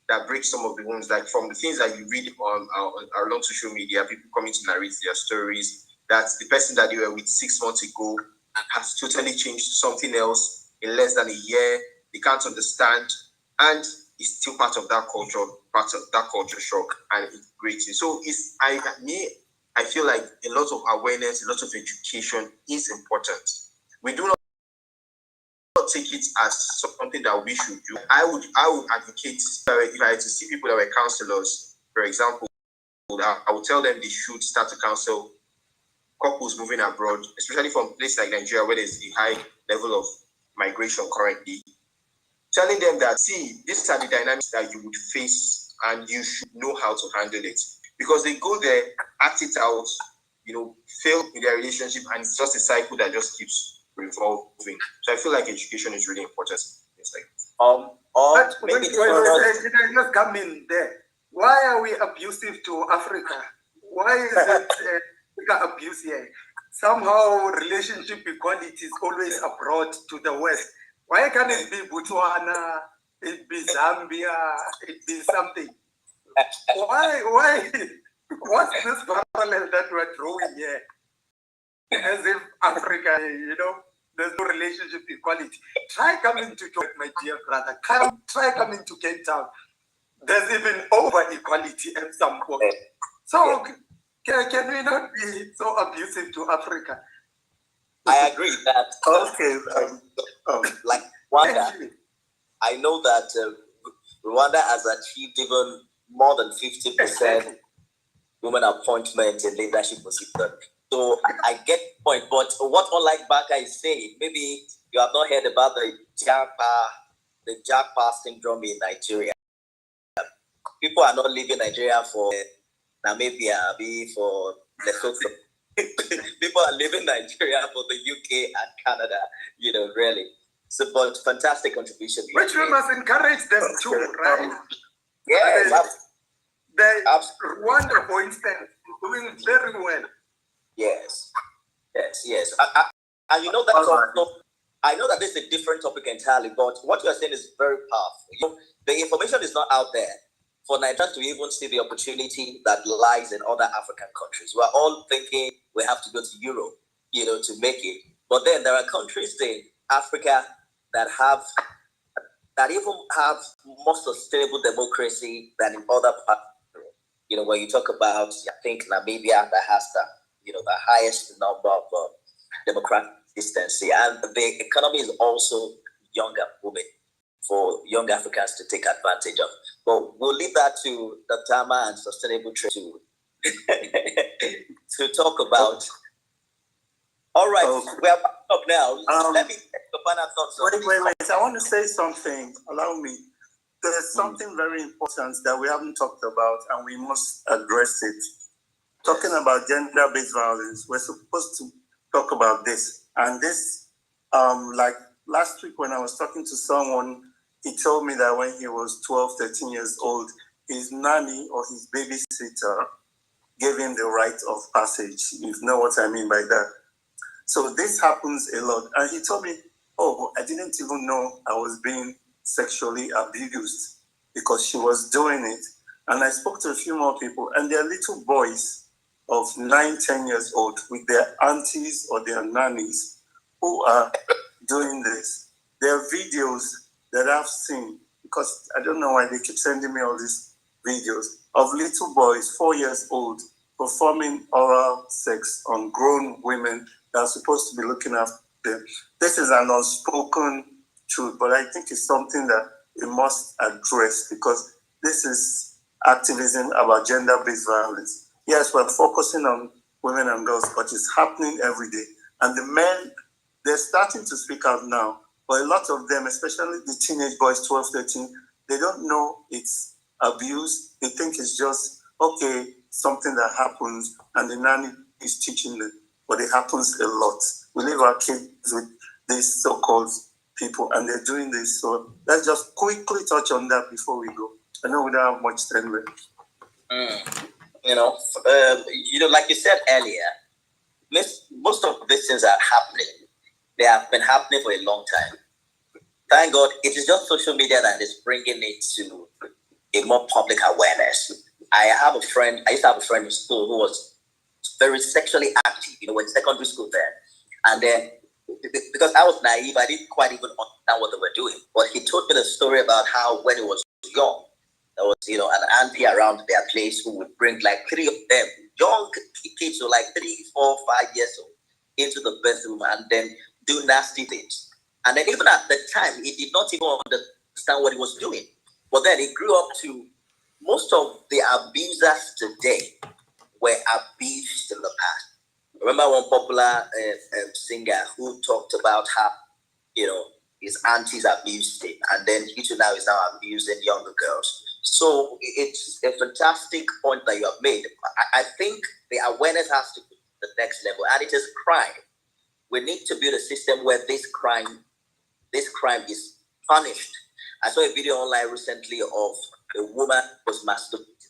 that breaks some of the wounds, like from the things that you read along social media, people coming to narrate their stories, that the person that you were with 6 months ago has totally changed to something else in less than a year. They can't understand, and it's still part of that culture shock, and it's great. So I feel like a lot of awareness, a lot of education is important. We do not take it as something that we should do. I would advocate, if I had to see people that were counselors, for example, I would tell them they should start to counsel couples moving abroad, especially from places like Nigeria, where there's a high level of migration currently, telling them that, see, these are the dynamics that you would face and you should know how to handle it. Because they go there, act it out, fail in their relationship, and it's just a cycle that just keeps revolving. So I feel like education is really important. It's like, but maybe did I just come in there? Why are we abusive to Africa? Why is it Africa abuse here? Somehow relationship equality is always abroad to the West. Why can't it be Botswana, it be Zambia, it be something? Why? What's this parallel that we're drawing here? As if Africa, there's no relationship equality. Try coming to Joburg, my dear brother. Try coming to Cape Town. There's even over equality at some point. So can we not be so abusive to Africa? I agree that. Okay. Like Rwanda, I know that Rwanda has achieved even more than 50% women appointment in leadership position. So I get the point. But what unlike Baka is saying, maybe you have not heard about the Japa syndrome in Nigeria. People are not leaving Nigeria for Namibia, for Lesotho. People are leaving Nigeria for the UK and Canada, really. So, but fantastic contribution. Which we must encourage them too, right? Yes. Rwanda, for instance, is doing very well. Yes. And that's also, I know that this is a different topic entirely, but what you are saying is very powerful. The information is not out there for Nigerians to even see the opportunity that lies in other African countries. We're all thinking we have to go to Europe, to make it. But then there are countries in Africa that even have more sustainable democracy than in other parts. When you talk about, I think Namibia, that has the highest number of democratic consistency, and the economy is also younger women for young Africans to take advantage of. But we'll leave that to Dr. Ama and sustainable trade to talk about. All right, we are back up now. Let me take the final thoughts. Wait. I want to say something. Allow me. There's something very important that we haven't talked about, and we must address it. Talking about gender-based violence, we're supposed to talk about this. And this, like last week when I was talking to someone, he told me that when he was 12, 13 years old, his nanny or his babysitter gave him the rite of passage. You know what I mean by that. So this happens a lot. And he told me, I didn't even know I was being sexually abused because she was doing it. And I spoke to a few more people, and they're little boys of 9, 10 years old with their aunties or their nannies who are doing this. There are videos that I've seen, because I don't know why they keep sending me all these videos of little boys, 4 years old, performing oral sex on grown women that are supposed to be looking after them. This is an unspoken truth, but I think it's something that we must address, because this is activism about gender-based violence. Yes, we're focusing on women and girls, but it's happening every day. And the men, they're starting to speak out now, but a lot of them, especially the teenage boys, 12, 13, they don't know it's abuse. They think it's just, something that happens, and the nanny is teaching them, but it happens a lot. We leave our kids with these so-called people, and they're doing this. So let's just quickly touch on that before we go. I know we don't have much time left. Like you said earlier, most of these things are happening. They have been happening for a long time. Thank God, it is just social media that is bringing it to a more public awareness. I used to have a friend in school who was very sexually active, in secondary school then. And then, because I was naive, I didn't quite even understand what they were doing. But he told me the story about how when he was young, there was, an auntie around their place who would bring like 3 of them, young kids, so like 3, 4, 5 years old, into the bedroom and then do nasty things. And then even at the time, he did not even understand what he was doing. But then he grew up to, most of the abusers today were abused in the past. Remember one popular singer who talked about how, his aunties abused him, and then he too now is now abusing younger girls. So it's a fantastic point that you have made. I think the awareness has to be the next level, and it is crime. We need to build a system where this crime is punished. I saw a video online recently of a woman who was masturbating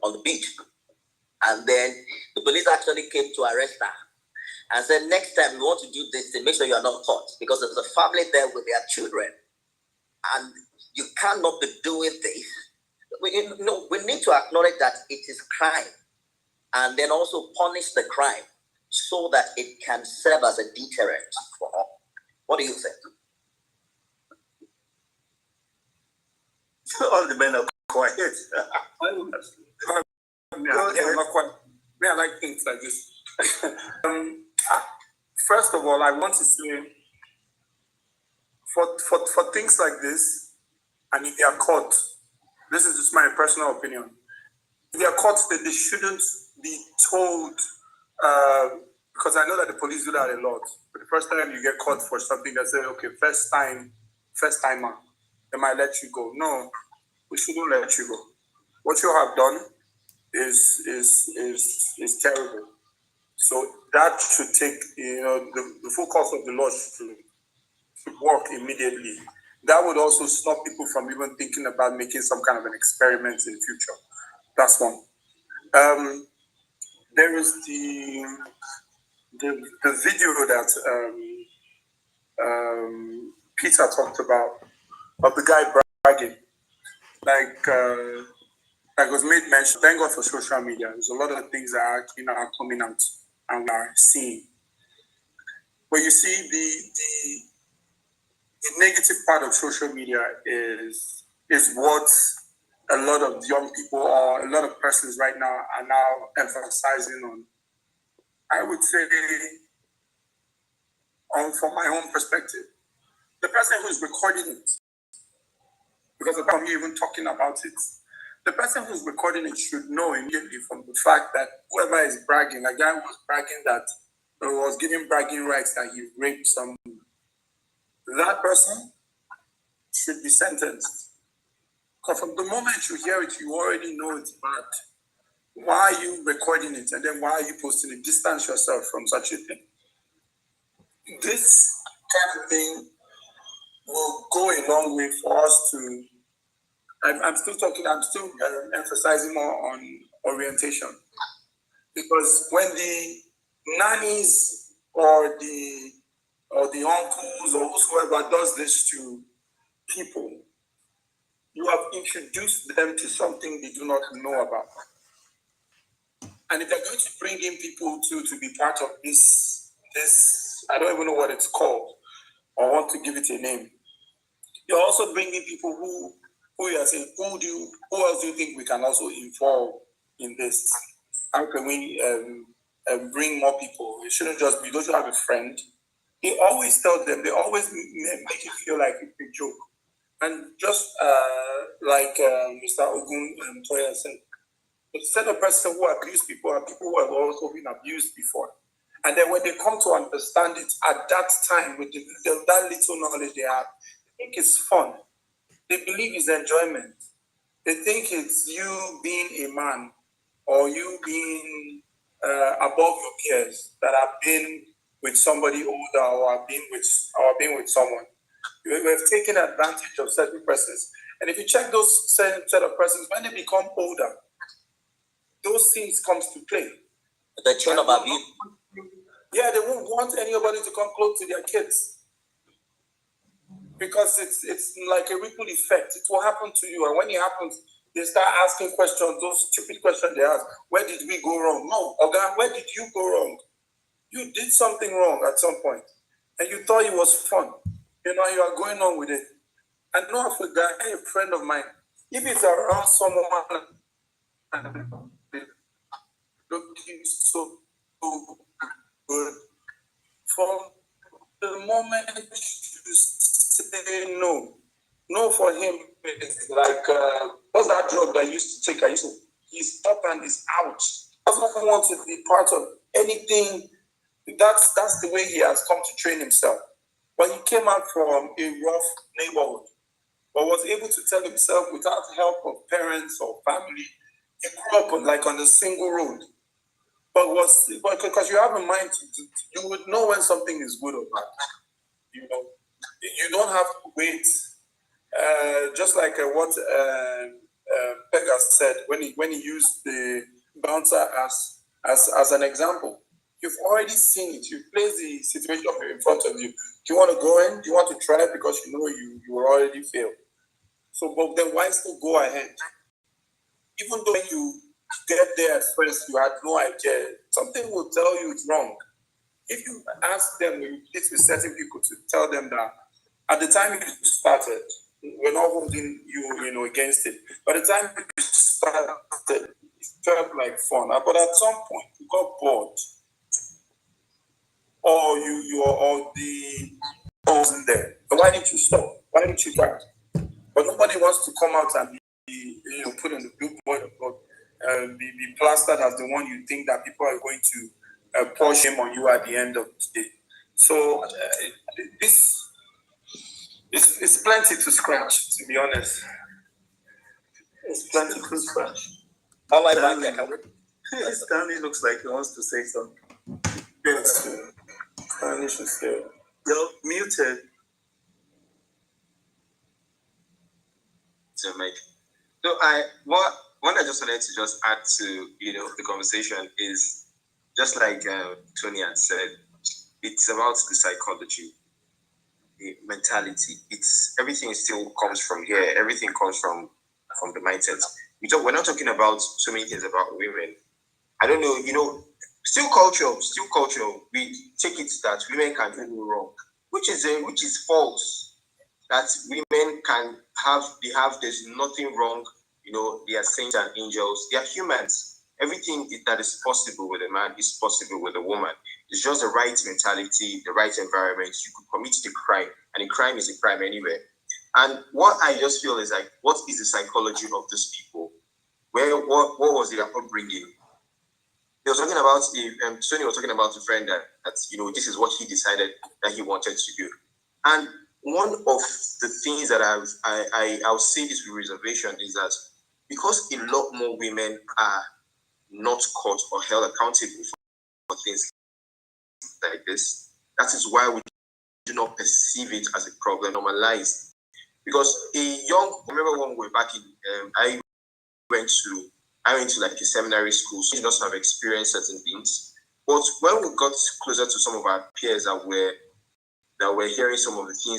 on the beach, and then the police actually came to arrest her and said, next time you want to do this thing, make sure you are not caught, because there's a family there with their children, and you cannot be doing this. We need to acknowledge that it is crime, and then also punish the crime so that it can serve as a deterrent for all. What do you think? All the men are quiet. I like things like this. First of all, I want to say, for things like this, and if they are caught, this is just my personal opinion. If they are caught, that they shouldn't be told, because I know that the police do that a lot. But the first time you get caught for something, they say, okay, first timer, they might let you go. No, we shouldn't let you go. What you have done is terrible. So that should take, the full course of the law should work immediately. That would also stop people from even thinking about making some kind of an experiment in the future. That's one. There is the video that Peter talked about of the guy bragging, like was made mention. Thank God for social media. There's a lot of things that are actually now coming out and we are seeing. But you see, the negative part of social media is what a lot of young people or a lot of persons right now are now emphasizing on. I would say, from my own perspective, the person who's recording it, because of me even talking about it, the person who's recording it should know immediately from the fact that whoever is bragging, a guy was bragging that, or was giving bragging rights that he raped someone, that person should be sentenced. Because from the moment you hear it, you already know it's bad. Why are you recording it? And then why are you posting it? Distance yourself from such a thing. This kind of thing will go a long way for us to. I'm still emphasizing more on orientation. Because when the nannies or the uncles or whoever does this to people, you have introduced them to something they do not know about. And if they're going to bring in people to be part of this, I don't even know what it's called, or want to give it a name. You're also bringing people who you are saying, who else do you think we can also involve in this? How can we bring more people? It shouldn't just be, don't you have a friend? They always tell them, they always make it feel like it's a joke. And just like Mr. Ogun Toya said, the set of persons who abuse people are people who have also been abused before. And then when they come to understand it at that time, with that little knowledge they have, they think it's fun. They believe it's enjoyment. They think it's you being a man or you being above your peers that have been with somebody older or have been with someone. We have taken advantage of certain persons. And if you check those set of persons, when they become older, those things comes to play. The chain of abuse. Yeah, they won't want anybody to come close to their kids. Because it's like a ripple effect. It will happen to you. And when it happens, they start asking questions, those stupid questions they ask. Where did we go wrong? No, Oga, where did you go wrong? You did something wrong at some point. And you thought it was fun. You are going on with it. And not for that, a friend of mine, if it's around someone looking so good, from the moment you say no for him, it's like, what's that drug that I used to take? He's up and he's out. He doesn't want to be part of anything. That's the way he has come to train himself. but he came out from a rough neighborhood, but was able to tell himself without help of parents or family. He grew up on the single road, but because you have a mind, you would know when something is good or bad. You know, you don't have to wait. Just like what Pega said when he used the bouncer as an example. You've already seen it. You've placed the situation in front of you. Do you want to go in? Do you want to try because you know you will already failed? So, but then why still go ahead? Even though when you get there at first, you had no idea. Something will tell you it's wrong. If you ask them, you sit with certain people to tell them that at the time you started, we're not holding you against it. By the time you started, it felt like fun. But at some point, you got bored, or the wasn't there. So why didn't you stop? Why didn't you try? But nobody wants to come out and be put on the billboard or be plastered as the one you think that people are going to pour shame on you at the end of the day. So this it's plenty to scratch, to be honest. It's plenty to scratch. All right, Stanley. Stanley looks like he wants to say something. Yes, Stanley should say. You're muted. So, Mike. So what I just wanted to just add to the conversation is just like Tony had said, it's about the psychology, the mentality. It's everything still comes from here. Everything comes from the mindset. We're not talking about so many things about women. I don't know, still cultural. We take it that women can do no wrong, which is false. That women there's nothing wrong. They are saints and angels. They are humans. Everything that is possible with a man is possible with a woman. It's just the right mentality, the right environment. You could commit the crime, and a crime is a crime anywhere. And what I just feel is like, what is the psychology of these people? What was their upbringing? They were talking about Tony was talking about a friend that this is what he decided that he wanted to do. And one of the things that I'll say this with reservation is that because a lot more women are not caught or held accountable for things like this, that is why we do not perceive it as a problem, normalized. Because I remember when we were back in, I went to like a seminary school, so you just have experienced certain things. But when we got closer to some of our peers that were hearing some of the things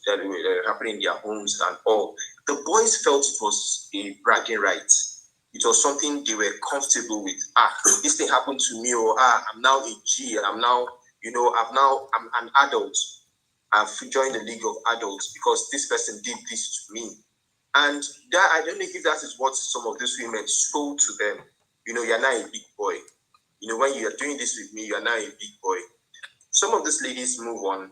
that were happening in their homes and all, the boys felt it was a bragging right. It was something they were comfortable with. This thing happened to me, or I'm now a G, I'm now, I'm an adult. I've joined the league of adults because this person did this to me. And that, I don't know if that is what some of these women told to them. You're now a big boy. When you are doing this with me, you are now a big boy. Some of these ladies move on,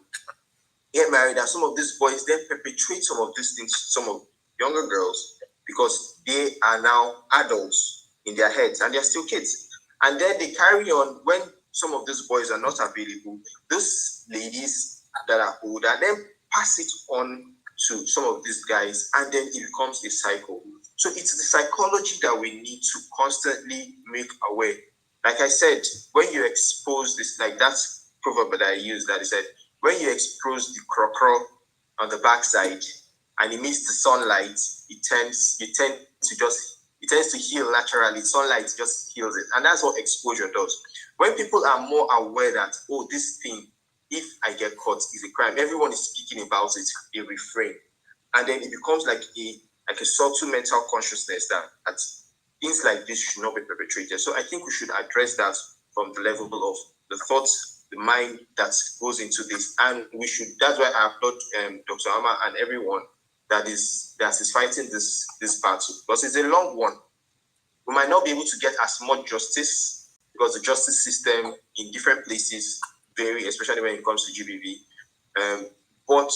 get married, and some of these boys then perpetrate some of these things to some of younger girls because they are now adults in their heads and they're still kids. And then they carry on when some of these boys are not available. Those ladies that are older then pass it on to some of these guys, and then it becomes a cycle. So it's the psychology that we need to constantly make aware. Like I said, when you expose this, like that's proverb that I use, that is said, when you expose the crocro on the backside and it meets the sunlight, it tends to heal naturally. Sunlight just heals it. And that's what exposure does. When people are more aware that, this thing, if I get caught, is a crime, everyone is speaking about it, they refrain. And then it becomes like a subtle mental consciousness that things like this should not be perpetrated. So I think we should address that from the level of the thoughts, the mind that goes into this. And that's why I applaud Dr. Ama and everyone that is fighting this battle, because it's a long one. We might not be able to get as much justice because the justice system in different places vary, especially when it comes to GBV. But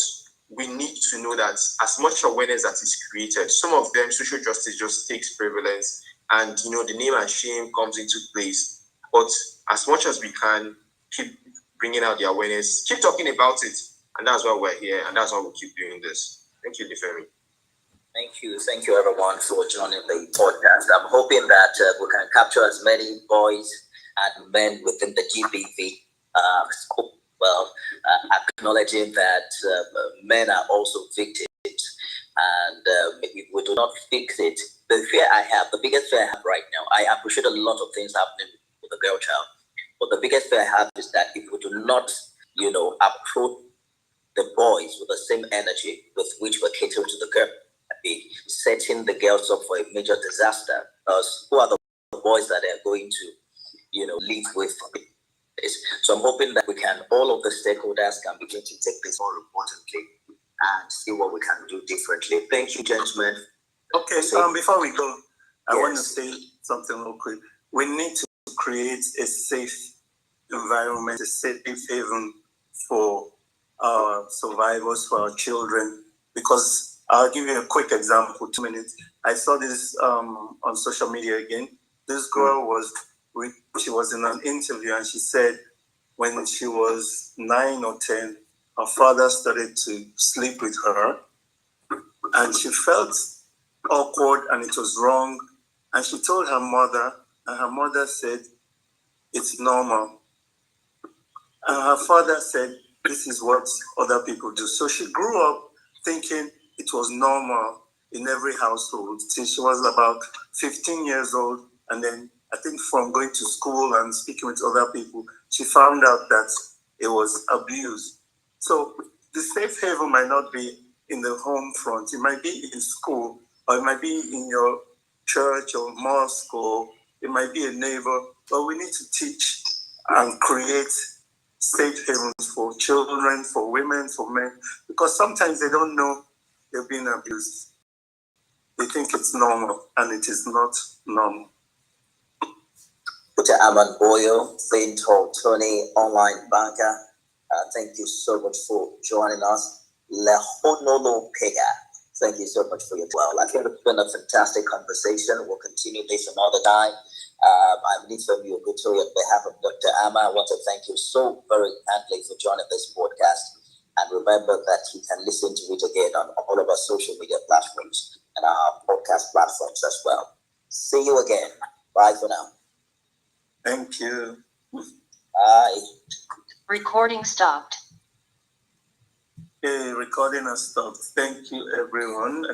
we need to know that as much awareness that is created, some of them, social justice just takes prevalence, and the name and shame comes into place. But as much as we can, keep bringing out the awareness, keep talking about it, And that's why we're here, and that's why we keep doing this. Thank you, Defemi. Thank you everyone for joining the podcast. I'm hoping that we can capture as many boys and men within the GBV scope. Well, acknowledging that men are also victims, and if we do not fix it, the biggest fear I have right now, I appreciate a lot of things happening with the girl child, but the biggest fear I have is that if we do not, approach the boys with the same energy with which we're catering to the girl, be setting the girls up for a major disaster. Because who are the boys that are going to, lead with this? So I'm hoping that all of the stakeholders can begin to take this more importantly and see what we can do differently. Thank you, gentlemen. Okay, before we go, I want to say something real quick. We need to create a safe environment, a safe haven for our survivors, for our children, because I'll give you a quick example, 2 minutes. I saw this on social media again. This girl she was in an interview, and she said when she was 9 or 10, her father started to sleep with her, and she felt awkward and it was wrong. And she told her mother, and her mother said, it's normal. And her father said, this is what other people do. So she grew up thinking it was normal in every household since she was about 15 years old. And then I think from going to school and speaking with other people, she found out that it was abuse. So the safe haven might not be in the home front. It might be in school, or it might be in your church or mosque, or it might be a neighbor. But we need to teach and create safe havens for children, for women, for men, because sometimes they don't know they're being abused. They think it's normal, and it is not normal. Dr. Aman Boyo, Bento Tony, online banker, thank you so much for joining us. Lehonolo Pega, thank you so much for your well. I think it's been a fantastic conversation. We'll continue this another time. I'm Nitha Muguto on behalf of Dr. Ama. I want to thank you so very kindly for joining this podcast. And remember that you can listen to it again on all of our social media platforms and our podcast platforms as well. See you again. Bye for now. Thank you. Bye. Recording stopped. Okay, recording has stopped. Thank you, everyone.